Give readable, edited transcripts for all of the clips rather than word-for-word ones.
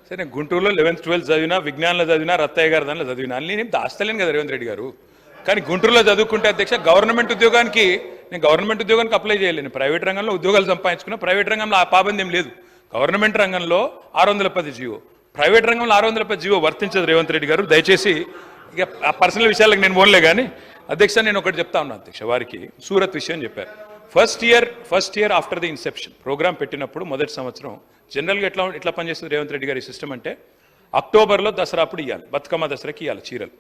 సరే నేను గుంటూరులో 11th 12th చదివినా, విజ్ఞానంలో చదివినా, రత్తయ్య గారి దానిలో చదివినా అన్ని నేను దాస్తలేను కదా రేవంత్ రెడ్డి గారు. కానీ గుంటూరులో చదువుకుంటే అధ్యక్ష గవర్నమెంట్ ఉద్యోగానికి నేను గవర్నమెంట్ ఉద్యోగానికి అప్లై చేయలేను. ప్రైవేట్ రంగంలో ఉద్యోగాలు సంపాదించుకున్నా. ప్రైవేట్ రంగంలో ఆ పాబంద్యం లేదు. గవర్నమెంట్ రంగంలో 610 జీవో, ప్రైవేట్ రంగంలో 610 జీవో వర్తించదు రేవంత్ రెడ్డి గారు. దయచేసి ఇక ఆ పర్సనల్ విషయాలకు నేను పోన్లే. కానీ అధ్యక్ష నేను ఒకటి చెప్తా ఉన్నా అధ్యక్ష, వారికి సూరత్ విషయం చెప్పారు. First year after the inception program పెట్టినప్పుడు మొదటి సంవత్సరం జనరల్గా ఎట్లా పనిచేస్తుంది రేవంత్ రెడ్డి గారి సిస్టమ్ అంటే అక్టోబర్లో దసరా అప్పుడు ఇవ్వాలి, బతుకమ్మ దసరాకి ఇవ్వాలి చీరలు.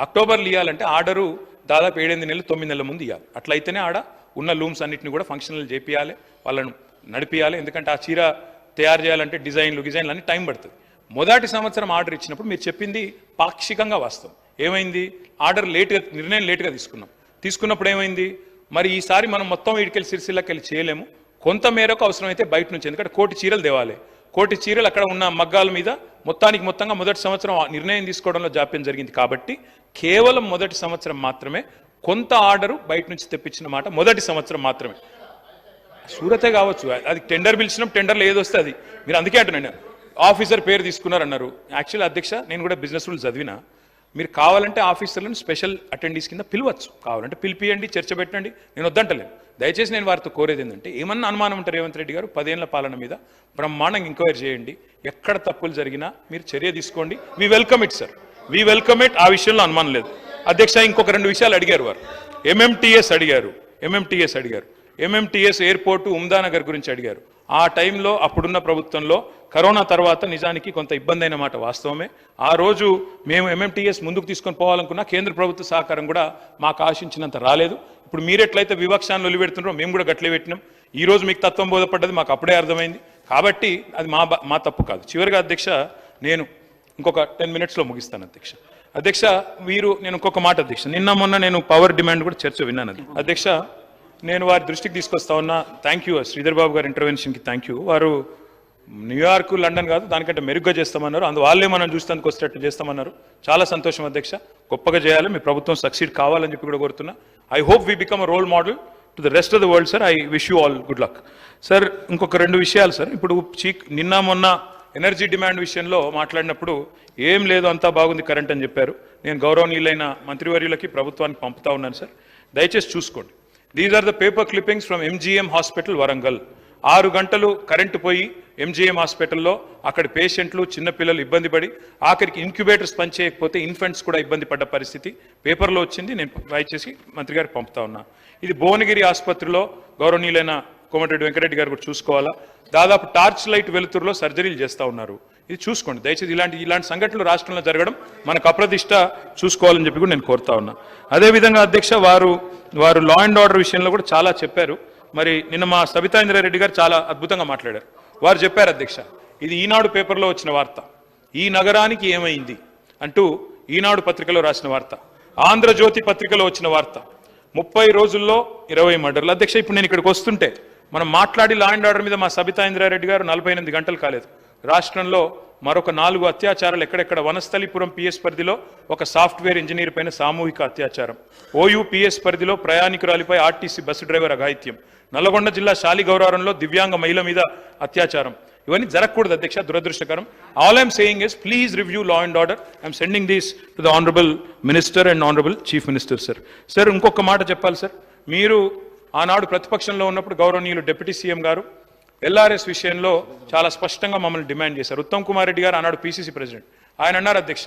అక్టోబర్లో ఇవ్వాలంటే ఆర్డరు దాదాపు 7-8 నెలలు 9 నెలల ముందు ఇవ్వాలి. అట్లయితేనే ఆడ ఉన్న లూమ్స్ అన్నింటినీ కూడా ఫంక్షనల్ చేపియాలి, వాళ్ళను నడిపియాలి. ఎందుకంటే ఆ చీర తయారు చేయాలంటే డిజైన్లు అన్ని టైం పడుతుంది. మొదటి సంవత్సరం ఆర్డర్ ఇచ్చినప్పుడు మీరు చెప్పింది పాక్షికంగా వాస్తవం. ఏమైంది, ఆర్డర్ నిర్ణయం లేట్గా తీసుకున్నప్పుడు ఏమైంది, మరి ఈసారి మనం మొత్తం వీడికెళ్ళి సిరిసిల్లకి వెళ్ళి చేయలేము, కొంత మేరకు అవసరమైతే బయట నుంచి, ఎందుకంటే 1,000,000 చీరలు తేవాలి. 1,000,000 చీరలు అక్కడ ఉన్న మగ్గాల మీద మొత్తంగా మొదటి సంవత్సరం నిర్ణయం తీసుకోవడంలో జాప్యం జరిగింది. కాబట్టి కేవలం మొదటి సంవత్సరం మాత్రమే కొంత ఆర్డరు బయట నుంచి తెప్పించిన మాట మొదటి సంవత్సరం మాత్రమే. సూరతే కావచ్చు, అది టెండర్ పిలిచినప్పుడు టెండర్లో ఏది వస్తే అది. మీరు అందుకే అంటున్నాను ఆఫీసర్ పేరు తీసుకున్నారన్నారు. యాక్చువల్లీ అధ్యక్ష నేను కూడా బిజినెస్ రూల్ చదివినా. మీరు కావాలంటే ఆఫీసర్లను స్పెషల్ అటెండీస్ కింద పిలవచ్చు, కావాలంటే పిలిపియండి, చర్చ పెట్టండి, నేను వద్దంటలేను. దయచేసి నేను వారితో కోరేది ఏంటంటే ఏమన్నా అనుమానం ఉంటారు రేవంత్ రెడ్డి గారు 10 ఏళ్ల పాలన మీద బ్రహ్మాండంగా ఎంక్వైరీ చేయండి, ఎక్కడ తప్పులు జరిగినా మీరు చర్య తీసుకోండి. We welcome it sir, we welcome it. ఆ విషయంలో అనుమానం లేదు అధ్యక్ష. ఇంకొక 2 విషయాలు అడిగారు వారు. ఎంఎంటీఎస్ అడిగారు, ఎంఎంటీఎస్ ఎయిర్పోర్టు ఉమ్దానగర్ గురించి అడిగారు. ఆ టైంలో అప్పుడున్న ప్రభుత్వంలో కరోనా తర్వాత నిజానికి కొంత ఇబ్బంది అయిన మాట వాస్తవమే. ఆ రోజు మేము ఎంఎంటీఎస్ ముందుకు తీసుకొని పోవాలనుకున్నా కేంద్ర ప్రభుత్వ సహకారం కూడా మాకు ఆశించినంత రాలేదు. ఇప్పుడు మీరెట్లయితే వివక్షాన్ని ఒలిపెడుతున్నారో మేము కూడా గట్లే పెట్టినాం. ఈ రోజు మీకు తత్వం బోధపడ్డది మాకు అప్పుడే అర్థమైంది. కాబట్టి అది మా తప్పు కాదు. చివరిగా అధ్యక్ష నేను ఇంకొక 10 మినిట్స్లో ముగిస్తాను అధ్యక్ష. నేను ఇంకొక మాట అధ్యక్ష, నిన్న మొన్న నేను పవర్ డిమాండ్ కూడా చర్చ విన్నాను అధ్యక్ష. నేను వారి దృష్టికి తీసుకొస్తా ఉన్నా. థ్యాంక్ యూ శ్రీధర్ బాబు గారి ఇంటర్వెన్షన్కి థ్యాంక్ యూ. వారు న్యూయార్క్ లండన్ కాదు దానికంటే మెరుగ్గా చేస్తామన్నారు. వాళ్ళే మనం చూస్తానికి వచ్చేటట్టు చేస్తామన్నారు. చాలా సంతోషం అధ్యక్ష, గొప్పగా చేయాలి, మీ ప్రభుత్వం సక్సీడ్ కావాలని చెప్పి కూడా కోరుతున్నా. I hope we become a role model to the rest of the world sir. I wish you all good luck sir. ఇంకొక 2 విషయాలు సార్. ఇప్పుడు నిన్న మొన్న ఎనర్జీ డిమాండ్ విషయంలో మాట్లాడినప్పుడు ఏం లేదు అంతా బాగుంది కరెంట్ అని చెప్పారు. నేను గౌరవనీయులైన మంత్రివర్యులకి ప్రభుత్వానికి పంపుతా ఉన్నాను సార్, దయచేసి చూసుకోండి. These are the paper clippings from MGM hospital Warangal. 6 గంటలు కరెంటు పోయి ఎంజీఎం హాస్పిటల్లో అక్కడ పేషెంట్లు చిన్నపిల్లలు ఇబ్బంది పడి ఆఖరికి ఇంక్యుబేటర్స్ పనిచేయకపోతే ఇన్ఫెంట్స్ కూడా ఇబ్బంది పడ్డ పరిస్థితి పేపర్లో వచ్చింది. నేను దయచేసి మంత్రి గారికి పంపుతా ఉన్నా. ఇది భువనగిరి ఆసుపత్రిలో గౌరవనీయులైన కోమటిరెడ్డి వెంకటరెడ్డి గారు కూడా చూసుకోవాలా. దాదాపు టార్చ్ లైట్ వెలుతురులో సర్జరీలు చేస్తూ ఉన్నారు. ఇది చూసుకోండి దయచేసి. ఇలాంటి సంఘటనలు రాష్ట్రంలో జరగడం మనకు అప్రతిష్ట, చూసుకోవాలని చెప్పి కూడా నేను కోరుతా ఉన్నా. అదేవిధంగా అధ్యక్ష వారు లా అండ్ ఆర్డర్ విషయంలో కూడా చాలా చెప్పారు. మరి నిన్న మా సబితా ఇంద్రారెడ్డి గారు చాలా అద్భుతంగా మాట్లాడారు. వారు చెప్పారు అధ్యక్ష, ఇది ఈనాడు పేపర్లో వచ్చిన వార్త, ఈ నగరానికి ఏమైంది అంటూ ఈనాడు పత్రికలో రాసిన వార్త, ఆంధ్రజ్యోతి పత్రికలో వచ్చిన వార్త, 30 రోజుల్లో 20 మర్డర్లు. అధ్యక్ష ఇప్పుడు నేను ఇక్కడికి వస్తుంటే మనం మాట్లాడి లా అండ్ ఆర్డర్ మీద మా సబితా ఇంద్రారెడ్డి గారు 48 గంటలు కాలేదు. రాష్ట్రంలో మరొక 4 అత్యాచారాలు ఎక్కడెక్కడ, వనస్థలిపురం పిఎస్ పరిధిలో ఒక సాఫ్ట్వేర్ ఇంజనీర్ పైన సామూహిక అత్యాచారం, ఓయూ పిఎస్ పరిధిలో ప్రయాణికురాలిపై ఆర్టీసీ బస్సు డ్రైవర్ అఘాయిత్యం, నల్లగొండ జిల్లా శాలిగౌరారంలో దివ్యాంగ మహిళ మీద అత్యాచారం. ఇవన్నీ జరగకూడదు అధ్యక్ష, దురదృష్టకరం. All I'm saying is please review law and order. I'm sending this to the honourable minister and honourable chief minister sir. Sir ఇంకొక మాట చెప్పాలి సార్. మీరు ఆనాడు ప్రతిపక్షంలో ఉన్నప్పుడు గౌరవనీయులు డిప్యూటీ సీఎం గారు ఎల్ఆర్ఎస్ విషయంలో చాలా స్పష్టంగా మమ్మల్ని డిమాండ్ చేశారు. ఉత్తమ్ కుమార్ రెడ్డి గారు ఆనాడు పీసీసీ ప్రెసిడెంట్, ఆయన అన్నారు అధ్యక్ష,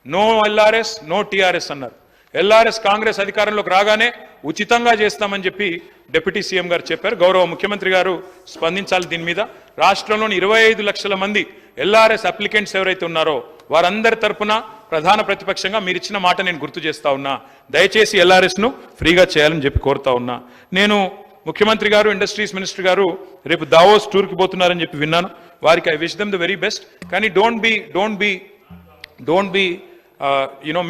నో ఎల్ఆర్ఎస్ నో టీఆర్ఎస్ అన్నారు. ఎల్ఆర్ఎస్ కాంగ్రెస్ అధికారంలోకి రాగానే ఉచితంగా చేస్తామని చెప్పి డిప్యూటీ సీఎం గారు చెప్పారు. గౌరవ ముఖ్యమంత్రి గారు స్పందించాలి దీని మీద. రాష్ట్రంలోని 25 లక్షల మంది ఎల్ఆర్ఎస్ అప్లికెంట్స్ ఎవరైతే ఉన్నారో వారందరి తరపున ప్రధాన ప్రతిపక్షంగా మీరు ఇచ్చిన మాట నేను గుర్తు చేస్తా ఉన్నా. దయచేసి ఎల్ఆర్ఎస్ను ఫ్రీగా చేయాలని చెప్పి కోరుతా ఉన్నా. నేను ముఖ్యమంత్రి గారు ఇండస్ట్రీస్ మినిస్టర్ గారు రేపు దావోస్ టూర్కి పోతున్నారని చెప్పి విన్నాను. వారికి I wish them the very best. కానీ don't be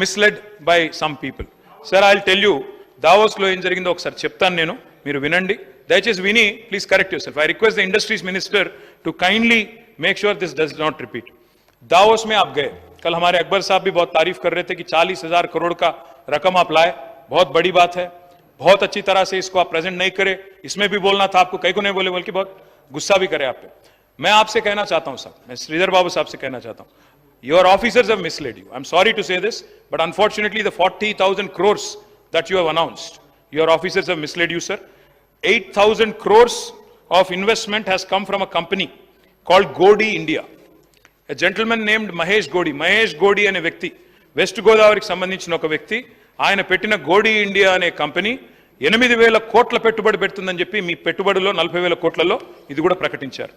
misled by some people. Sir I will tell you దావోస్లో ఏం జరిగిందో ఒకసారి చెప్తాను నేను, మీరు వినండి. దయచేసి విని please correct yourself. I request the industries minister to kindly make sure this does not repeat. Davos में आप गए, कल हमारे अकबर साहब भी बहुत तारीफ कर रहे थे कि 40,000 करोड़ का रकम आप लाए, बहुत बड़ी बात है, बहुत अच्छी तरह से इसको आप प्रेजेंट नहीं करे, इसमें भी बोलना था आपको, कई को नहीं बोले, बल्कि बहुत गुस्सा भी करे आप पे. मैं आपसे कहना चाहता हूं साहब, मैं श्रीधर बाबू साहब से कहना चाहता हूं, your officers have misled you. I'm sorry to say this, but unfortunately the 40,000 crores that you have announced, your officers have misled you, sir. 8,000 crores of investment has come from a company called Godi India. A gentleman named Mahesh Godi అనే వ్యక్తి, west గోదావరికి సంబంధించిన ఒక వ్యక్తి, ఆయన పెట్టిన గోడి India అనే company 8,000 కోట్ల పెట్టుబడి పెడుతుందని చెప్పి మీ పెట్టుబడిలో 40,000 కోట్లలో ఇది కూడా ప్రకటించారు.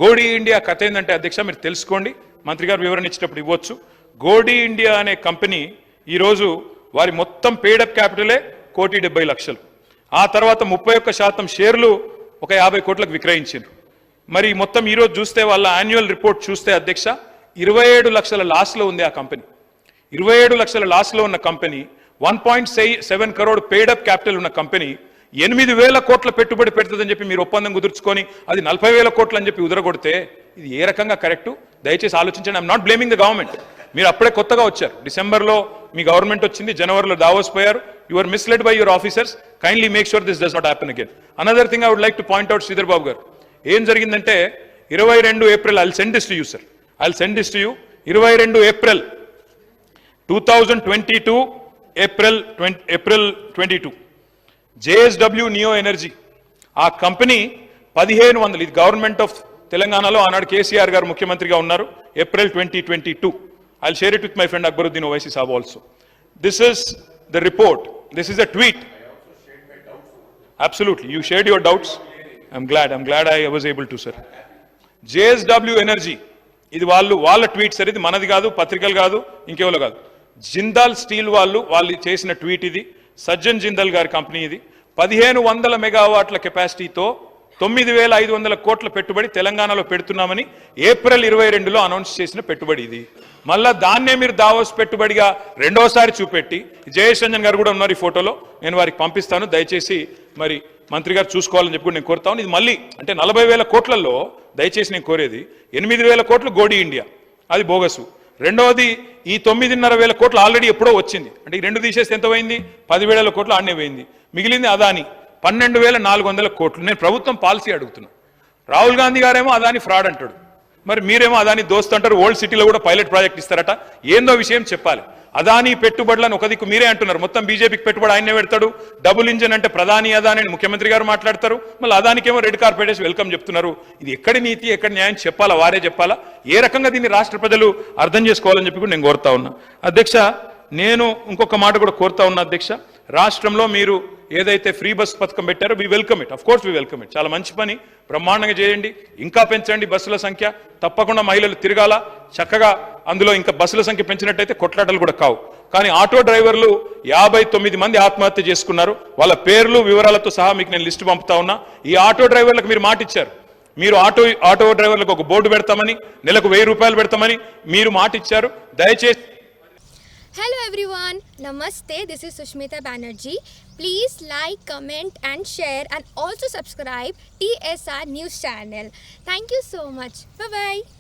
గోడి ఇండియా కథ ఏంటంటే అధ్యక్ష మీరు తెలుసుకోండి, మంత్రి గారు వివరణ ఇచ్చేటప్పుడు ఇవ్వచ్చు. గోడి ఇండియా అనే కంపెనీ ఈరోజు వారి మొత్తం పేడప్ క్యాపిటలే 1,70,00,000. ఆ తర్వాత 31% షేర్లు ఒక 50 కోట్లకు విక్రయించారు. మరి మొత్తం ఈరోజు చూస్తే వాళ్ళ యాన్యువల్ రిపోర్ట్ చూస్తే అధ్యక్ష 27 లక్షల లాస్లో ఉంది ఆ కంపెనీ. 27 లక్షల లాస్లో ఉన్న కంపెనీ, 1.7 crore పేడప్ క్యాపిటల్ ఉన్న కంపెనీ 8,000 కోట్ల పెట్టుబడి పెడుతుందని చెప్పి మీరు ఒప్పందం కుదుర్చుకొని అది 40,000 కోట్లు అని చెప్పి ఉదరగొడితే ఇది ఏ రకంగా కరెక్టు? దయచేసి ఆలోచించండి. I'm not blaming the government. మీరు అప్పుడే కొత్తగా వచ్చారు, డిసెంబర్లో మీ గవర్నమెంట్ వచ్చింది, జనవరిలో దావోస్ పోయారు. You are misled by your officers. Kindly make sure this does not happen again. Another thing I would like to point out Sridhar Babu garu, ఏం జరిగిందంటే 22 April, I'll send this to you sir, I'll send this to you. 22 April 2022, April 22, JSW Neo Energy ఆ company 1,500, ఇది government of తెలంగాణలో ఆనాడు కేసీఆర్ గారు ముఖ్యమంత్రిగా ఉన్నారు, April 2022. I'll share it with my friend Akbaruddin Owaisi Saab also. This is the report, this is the tweet. Absolutely, you shared your doubts. I'm glad I was able to, sir. JSW energy, ఇది వాళ్ళ tweet sir, ఇది మనది కాదు, పత్రికలు కాదు, ఇంకెవరో కాదు. Jindal steel వాళ్ళు చేసిన ట్వీట్ ఇది. సజ్జన్ జిందాల్ గారి కంపెనీ ఇది. 1,500 మెగావాట్ల కెపాసిటీతో 9,500 కోట్ల పెట్టుబడి తెలంగాణలో పెడుతున్నామని ఏప్రిల్ 22లో అనౌన్స్ చేసిన పెట్టుబడి ఇది. మళ్ళా దాన్నే మీరు దావోస్ పెట్టుబడిగా రెండోసారి చూపెట్టి, జయేష్ రంజన్ గారు కూడా ఉన్నారు ఈ ఫోటోలో, నేను వారికి పంపిస్తాను, దయచేసి మరి మంత్రి గారు చూసుకోవాలని చెప్పి నేను కోరుతాను. ఇది మళ్ళీ అంటే 40,000 కోట్లలో దయచేసి నేను కోరేది 8,000 కోట్లు గోడి ఇండియా, అది బోగసు. రెండవది ఈ 9,500 కోట్లు ఆల్రెడీ ఎప్పుడో వచ్చింది, అంటే ఈ రెండు తీసేస్తే ఎంత పోయింది? 10,000 కోట్లు ఆడనే పోయింది. మిగిలింది అదాని 12,400 కోట్లు. నేను ప్రభుత్వం పాలసీ అడుగుతున్నా. రాహుల్ గాంధీ గారేమో అదాని ఫ్రాడ్ అంటాడు, మరి మీరేమో అదాని దోస్త్ అంటారు. ఓల్డ్ సిటీలో కూడా పైలట్ ప్రాజెక్ట్ ఇస్తారట, ఏందో విషయం చెప్పాలి. అదాని పెట్టుబడులను ఒక దిక్కు మీరే అంటున్నారు, మొత్తం బీజేపీకి పెట్టుబడి ఆయనే పెడతాడు. డబుల్ ఇంజన్ అంటే ప్రధాని అదాని అని ముఖ్యమంత్రి గారు మాట్లాడతారు, మళ్ళీ అదానికేమో రెడ్ కార్పెట్ వేసి వెల్కమ్ చెప్తున్నారు. ఇది ఎక్కడి నీతి, ఎక్కడి న్యాయం చెప్పాలా? వారే చెప్పాలా? ఏ రకంగా దీన్ని రాష్ట్ర ప్రజలు అర్థం చేసుకోవాలని చెప్పి కూడా నేను కోరుతా ఉన్నా. అధ్యక్ష, నేను ఇంకొక మాట కూడా కోరుతా ఉన్నా అధ్యక్ష, రాష్ట్రంలో మీరు ఏదైతే ఫ్రీ బస్ పథకం పెట్టారో we welcome it, of course we welcome it. చాలా మంచి పని, బ్రహ్మాండంగా చేయండి, ఇంకా పెంచండి బస్సుల సంఖ్య. తప్పకుండా మహిళలు తిరగాల చక్కగా. అందులో ఇంకా బస్సుల సంఖ్య పెంచినట్టయితే కొట్లాటలు కూడా కావు. కానీ ఆటో డ్రైవర్లు 59 మంది ఆత్మహత్య చేసుకున్నారు. వాళ్ళ పేర్లు వివరాలతో సహా మీకు నేను లిస్టు పంపుతా ఉన్నా. ఈ ఆటో డ్రైవర్లకు మీరు మాట ఇచ్చారు, మీరు ఆటో డ్రైవర్లకు ఒక బోర్డు పెడతామని, నెలకు 1,000 రూపాయలు పెడతామని మీరు మాట ఇచ్చారు. దయచేసి. Hello everyone, Namaste, this is Sushmita Banerjee. Please like, comment and share and also subscribe TSR News channel. Thank you so much. Bye-bye.